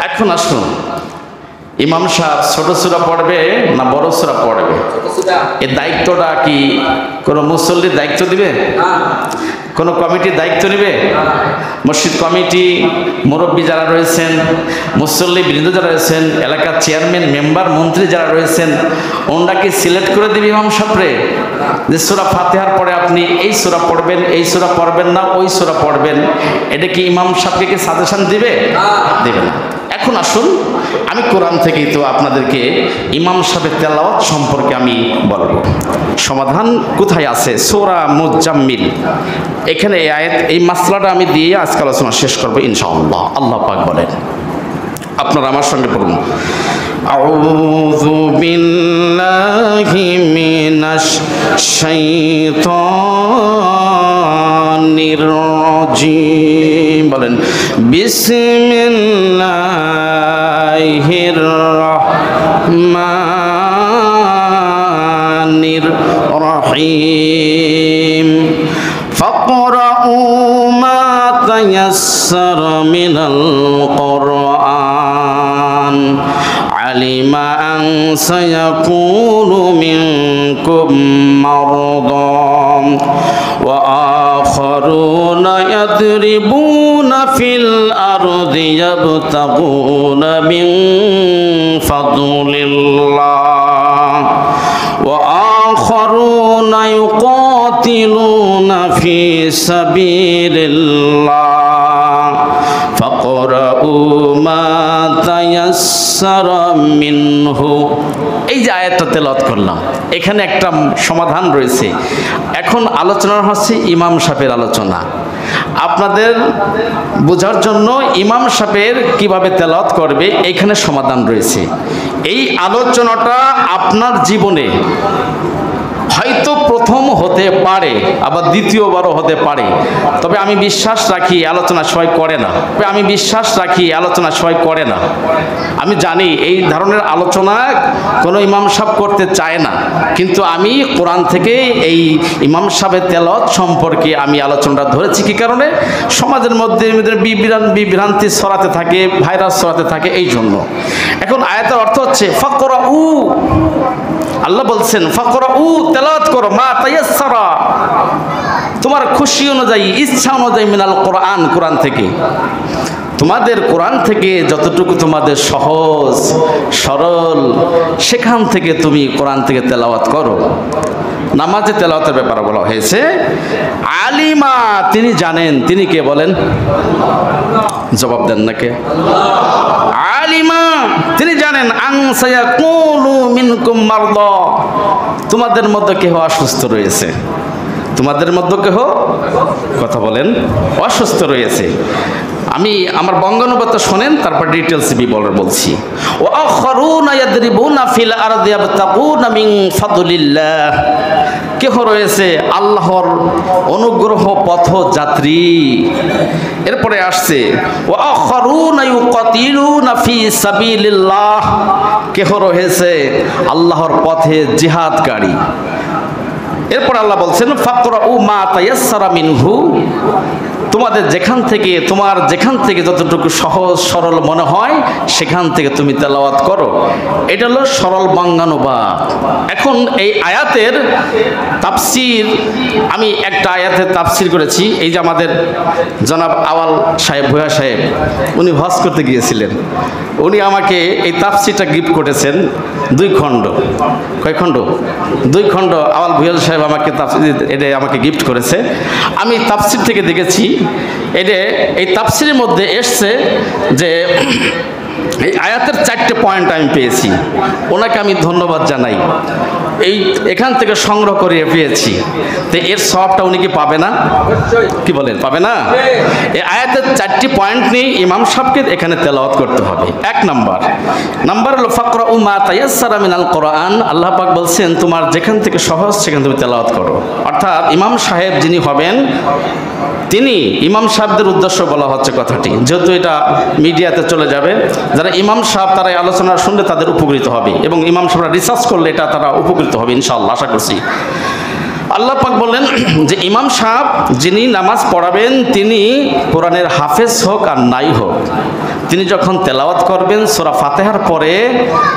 এখন আসুন, ইমাম সাহেব ছোট সূরা পড়বে না বড় সূরা পড়বে? এই দায়িত্বটা কি কোনো মুসল্লির দায়িত্ব দিবে? কোনো কমিটির দায়িত্ব নেবে? মসজিদ কমিটি, মুরব্বী যারা রয়েছেন, মুসল্লি বৃন্দ যারা রয়েছেন, এলাকার চেয়ারম্যান, মেম্বার, মন্ত্রী যারা রয়েছেন, ওনাকে সিলেক্ট করে দিবে ইমাম সাহেবরে যে সূরা ফাতিহার পরে আপনি এই সূরা পড়বেন, এই সূরা পড়বেন না, ওই সূরা পড়বেন? এটা কি ইমাম সাহেবকে কি সাজেশন দিবে? দেবে না। এখন আসুন, আমি কোরআন থেকেই তো আপনাদেরকে ইমাম সাহেবের তেলাওয়াত সম্পর্কে আমি বলবো। সমাধান কোথায় আছে? সূরা মুজাম্মিল, এখানে এই আয়াত, এই মাসলাটা আমি দিয়ে আজকে আলোচনা শেষ করবো ইনশাআল্লাহ। আল্লাহ পাক বলেন, আপনারা আমার সঙ্গে পড়ুন, আউযু বিল্লাহি মিনাশ শাইতানির রাজিম। বলেন, বিসমিল্লাহির রহমানির রহিম। ফাকরাউ মা তায়াসসারা মিনাল কুরআন। আলিমা আন সায়াকুনু মিনকুম মারদা ওয়া আখারুনা ইয়াদরিবুনা ফিল আরদি ইয়াবতাগুনা মিন ফাদলিল্লাহ ওয়া আখারুনা ইউকাতিলুনা ফি সাবিলিল্লাহ ফাকরাউ মা তায়াসসারা মিনহু। এই যে আয়াতটা তেলাওয়াত করলাম, এখানে একটা সমাধান রয়েছে। এখন আলোচনা হচ্ছে ইমাম সাহেবের আলোচনা। আপনাদের বোঝার জন্য ইমাম সাহেবের কিভাবে তেলাওয়াত করবে এখানে সমাধান রয়েছে। এই আলোচনাটা আপনার জীবনে হয়তো প্রথম হতে পারে, আবার দ্বিতীয়বারও হতে পারে, তবে আমি বিশ্বাস রাখি আলোচনা সবাই করে না। আমি জানি এই ধরনের আলোচনা কোনো ইমাম সাহেব করতে চায় না, কিন্তু আমি কোরআন থেকে এই ইমাম সাহেবের তেলাওয়াত সম্পর্কে আমি আলোচনাটা ধরেছি। কি কারণে? সমাজের মধ্যে বিভ্রান্তি ছড়াতে থাকে, ভাইরাস ছড়াতে থাকে, এই জন্য। এখন আয়াতের অর্থ হচ্ছে ফাকরাউ, আল্লাহ বলছেন ফাকরাউ, তেলাওয়াত করো, মা তায়াসসারা, তোমার খুশি অনুযায়ী, ইচ্ছা অনুযায়ী, মিনাল কোরআন, কোরআন থেকে, তোমাদের কোরআন থেকে যতটুকু তোমাদের সহজ সরল, সেখান থেকে তুমি কোরআন থেকে তেলাওয়াত করো। নামাজে তেলাওয়াতের ব্যাপারে বলা হয়েছে। আলিমা, তিনি জানেন, তিনি কে বলেন? জবাব দেন না কে? আলিমা, তিনি জানেন, আন সায়াকুনু মিনকুম মারদা, তোমাদের মধ্যে কেহ অসুস্থ রয়েছে, তোমাদের মধ্যে কেহ, কথা বলেন, অসুস্থ রয়েছে। আমি আমার বঙ্গানুবাদ শোনেন, তারপর ডিটেলস বলছি। ওয়া আখারুনা ইয়াদরিবুনা ফিল আরদি ইয়াবতাগুনা মিন ফাদলিল্লাহ, কেহ রয়েছে আল্লাহর অনুগ্রহ পথ যাত্রী। এরপরে আসছে ওয়া আখারুনা ইউকাতিলুনা ফি সাবিলিল্লাহ, কেহ রয়েছে আল্লাহর পথে জিহাদকারী। এরপর আল্লাহ বলছেন ফাকরাউ মা তায়াসসারা মিনহু, তোমার যেখান থেকে যতটুকু সহজ সরল মনে হয় সেখান থেকে তুমি তেলাওয়াত করো। এটা হলো সরল বাঙ্গানুবাদ। এখন এই আয়াতের তাফসির, আমি একটা আয়াতের তাফসির করেছি। এই যে আমাদের জনাব আওয়াল সাহেব, ভূয়া সাহেব, উনি হজ করতে গিয়েছিলেন, উনি আমাকে এই তাফসিরটা গিফট করেছেন 2 খণ্ড। কয় খণ্ড? 2 খণ্ড আওয়াল ভূয়া সাহেব আমাকে তাফসির, এটা আমাকে গিফট করেছে। আমি তাফসির থেকে দেখেছি, এই তাফসিরের মধ্যে এসছে যে এই আয়াতের 4টে পয়েন্ট আমি পেয়েছি। ওনাকে আমি ধন্যবাদ জানাই, এখান থেকে সংগ্রহ করে পেয়েছি। তো এর সবটা উনি কি পাবে না? কি বলেন, পাবে না? এই আয়াতের 4টি পয়েন্ট নিয়ে ইমাম সাহেবকে এখানে তেলাওয়াত করতে হবে। 1 নাম্বার হলো ফাকরাউ মা তায়াসসারা মিনাল কোরআন। আল্লাহ পাক বলছেন তোমার যেখান থেকে সহজ সেখান তুমি তেলাওয়াত করো। অর্থাৎ ইমাম সাহেব যিনি হবেন, তিনি, ইমাম সাহেবদের উদ্দেশ্য বলা হচ্ছে কথাটি, যেহেতু এটা মিডিয়াতে চলে যাবে, যারা ইমাম সাহেব তারা এই আলোচনা শুনলে তাদের উপকৃত হবে, এবং ইমাম সাহেবরা রিসার্চ করলে এটা তারা উপকৃত হবে ইনশাআল্লাহ, আশা করছি। আল্লাহ পাক বললেন যে ইমাম সাহেব যিনি নামাজ পড়াবেন তিনি কোরআনের হাফেজ হোক আর নাই হোক, তিনি যখন তেলাওয়াত করবেন সূরা ফাতিহার পরে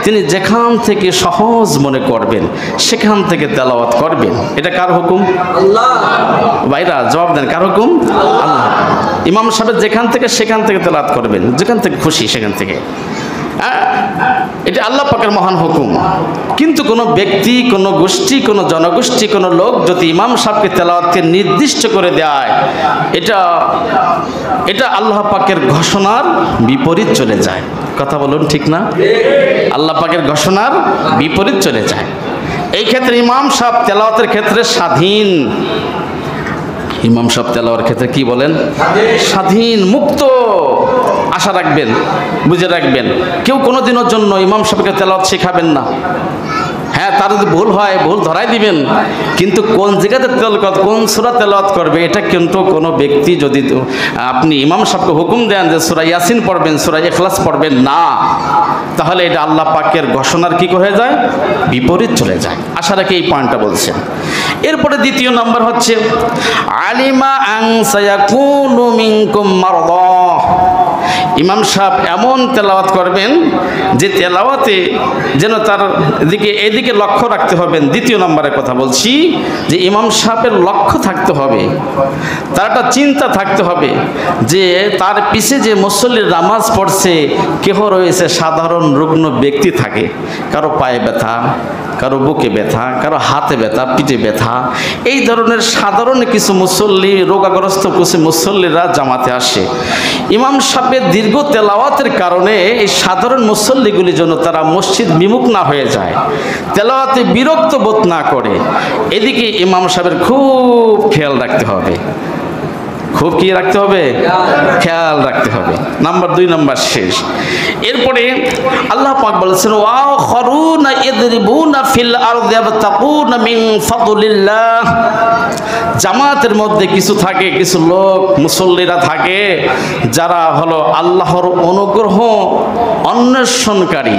তিনি যেখান থেকে সহজ মনে করবেন সেখান থেকে তেলাওয়াত করবেন। এটা কার হুকুম? আল্লাহ। ভাইরা জবাব দেন, কার হুকুম? আল্লাহ। ইমাম সাহেব যেখান থেকে সেখান থেকে তেলাওয়াত করবেন, যেখান থেকে খুশি সেখান থেকে। এটা আল্লাহ পাকের মহান হুকুম। কিন্তু কোনো ব্যক্তি, কোনো গোষ্ঠী, কোনো জনগোষ্ঠী, কোনো লোক যদি ইমাম সাহেবকে তেলাওয়াতকে নির্দিষ্ট করে দেয়, এটা আল্লাহ পাকের ঘোষণার বিপরীত চলে যায়। কথা বলুন, ঠিক না? আল্লাহ পাকের ঘোষণার বিপরীত চলে যায়। এই ক্ষেত্রে ইমাম সাহেব তেলাওয়াতের ক্ষেত্রে স্বাধীন। ইমাম সাহেব তেলাওয়াতের ক্ষেত্রে কি বলেন? স্বাধীন, মুক্ত। আশা রাখবেন, বুঝে রাখবেন, কেউ কোনোদিনের জন্য ইমাম সাহেবকে তেলাওয়াত শেখাবেন না। হ্যাঁ, তার যদি ভুল হয় ভুল ধরাই দিবেন, কিন্তু কোন জায়গাতে তেলাওয়াত, কোন সূরা তেলাওয়াত করবে এটা কিন্তু কোনো ব্যক্তি যদি আপনি ইমাম সাহেবকে হুকুম দেন যে সূরা ইয়াসিন পড়বেন, সূরা ইখলাস পড়বেন না, তাহলে এটা আল্লাহ পাকের ঘোষণার কি হয়ে যায়? বিপরীত চলে যায়। আশা রাখি এই পয়েন্টটা বলছেন। এরপরে দ্বিতীয় নাম্বার হচ্ছে আলিমা আন সায়াকুনু মিনকুম মারদা। ইমাম সাহেব এমন তেলাওয়াত করবেন যে তেলাওয়াতে যেন তার এদিকে লক্ষ্য রাখতে হবেন। দ্বিতীয় নম্বরের কথা বলছি যে ইমাম সাহেবের লক্ষ্য থাকতে হবে, তার একটা চিন্তা থাকতে হবে যে তার পিছে যে মুসল্লির নামাজ পড়ছে কেহ রয়েছে সাধারণ রুগ্ন ব্যক্তি থাকে, কারো পায়ে ব্যথা, কারো বুকে ব্যথা, কারো হাতে ব্যথা, পিঠে ব্যথা, এই ধরনের সাধারণ কিছু মুসল্লি, রোগাগ্রস্ত কিছু মুসল্লিরা জামাতে আসে। ইমাম সাহেবের দীর্ঘ তেলাওয়াতের কারণে এই সাধারণ মুসল্লিগুলি যেন তারা মসজিদ বিমুখ না হয়ে যায়, তেলাওয়াতে বিরক্ত বোধ না করে, এদিকে ইমাম সাহেবের খুব খেয়াল রাখতে হবে। খুব কি রাখতে হবে? খেয়াল রাখতে হবে। নাম্বার 2 নাম্বার শেষ। এরপরে আল্লাহ পাক বলেছেন ওয়া খরুনা ইদরিবুনা ফিল আরদি ইয়াবতাকুনা মিন ফাদলিল্লাহ। জামাতের মধ্যে কিছু থাকে, কিছু লোক মুসল্লিরা থাকে যারা হলো আল্লাহর অনুগ্রহ অন্বেষণকারী।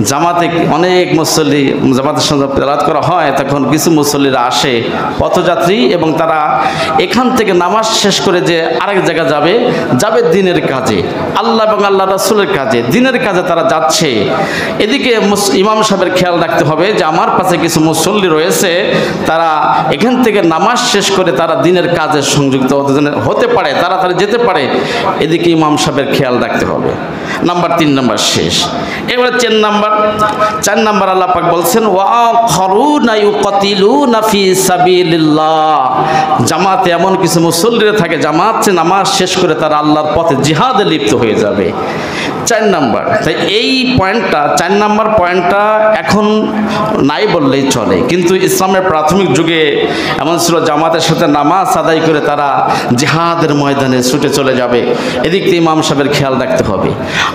জামাতে অনেক মুসল্লি, জামাতের সঙ্গে তেলাওয়াত করা হয়, তখন কিছু মুসল্লিরা আসে পথযাত্রী, এবং তারা এখান থেকে নামাজ শেষ করে যে আরেক জায়গা যাবে দিনের কাজে, আল্লাহ এবং আল্লাহ রাসূলের কাজে, দিনের কাজে তারা যাচ্ছে। এদিকে ইমাম সাহেবের খেয়াল রাখতে হবে যে আমার পাশে কিছু মুসল্লি রয়েছে, তারা এখান থেকে নামাজ শেষ করে তারা দিনের কাজে সংযুক্ত হতে পারে, তাড়াতাড়ি যেতে পারে, এদিকে ইমাম সাহেবের খেয়াল রাখতে হবে। নাম্বার 3 নাম্বার শেষ। এবারে 4 নাম্বার আল্লাহ পাক বলছেন ওয়া খরুনা ইউকাতিলুনা ফি সাবিলিল্লাহ। জামাতে এমন কিছু মুসল্লিরা থাকে, জামাতে নামাজ শেষ করে তারা আল্লাহর পথে জিহাদে লিপ্ত হয়ে যাবে। 4 নাম্বার। তাই এই পয়েন্টটা, 4 নাম্বার পয়েন্টটা এখন নাই বললেই চলে, কিন্তু ইসলামের প্রাথমিক যুগে এমন ছিল জামাতের সাথে নামাজ আদায় করে তারা জিহাদের ময়দানে ছুটে চলে যাবে। এদিক থেকে ইমাম সাহেবের খেয়াল রাখতে হবে।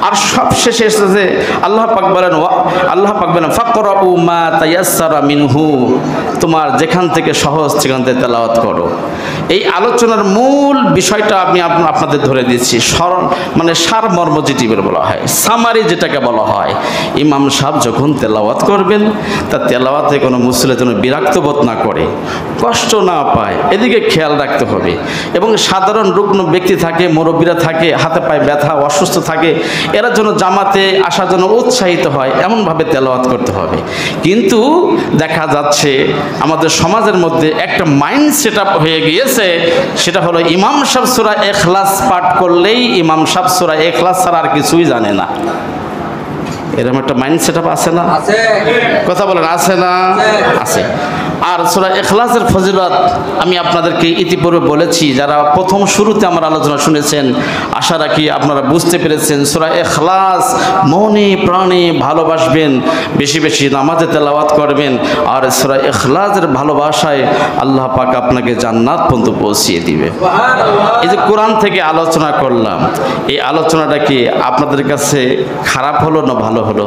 আর সবশেষে এসেছে আল্লাহ পাক বলেন ফাকরাউ মা তায়াসসারা মিনহু। তোমার যেখান থেকে সহজ সেখান থেকে তেলাওয়াত করো। এই আলোচনার মূল বিষয়টা আমি আপনাদের ধরে দিচ্ছি, মানে সারমর্ম যেটি বলা হয়, সামারি যেটাকে বলা হয়। ইমাম সাহেব যখন তেলাওয়াত করবেন, তার তেলাওয়াতে কোনো মুসল্লি যেন বিরক্ত বোধ না করে, কষ্ট না পায়, এদিকে খেয়াল রাখতে হবে। এবং সাধারণ রুগ্ন ব্যক্তি থাকে, মুরব্বীরা থাকে, হাতে পায়ে ব্যথা, অসুস্থ থাকে, এরা যেন জামাতে আসার জন্য উৎসাহিত হয়, এমনভাবে তেলাওয়াত করতে হবে। কিন্তু দেখা যাচ্ছে আমাদের সমাজের মধ্যে একটা মাইন্ড সেট আপ হয়ে গিয়েছে, সেটা হলো ইমাম সাহেব সূরা ইখলাস পাঠ করলেই ইমাম সাহেব সূরা ইখলাস ছাড়া আর কিছুই জানে না। এরকম একটা মাইন্ড সেট আপ আছে না? কথা বলেন, আছে না? আছে। আর সূরা ইখলাসের ফজিলত আমি আপনাদেরকে ইতিপূর্বে বলেছি, যারা প্রথম শুরুতে আমার আলোচনা শুনেছেন, আশা রাখি আপনারা বুঝতে পেরেছেন। সূরা ইখলাস মনে প্রাণে ভালোবাসবেন, বেশি বেশি নামাজে তেলাওয়াত করবেন, আর সূরা ইখলাসের ভালোবাসায় আল্লাহ পাক আপনাকে জান্নাত পর্যন্ত পৌঁছিয়ে দিবে। এই যে কোরআন থেকে আলোচনা করলাম, এই আলোচনাটা কি আপনাদের কাছে খারাপ হলো না ভালো হলো?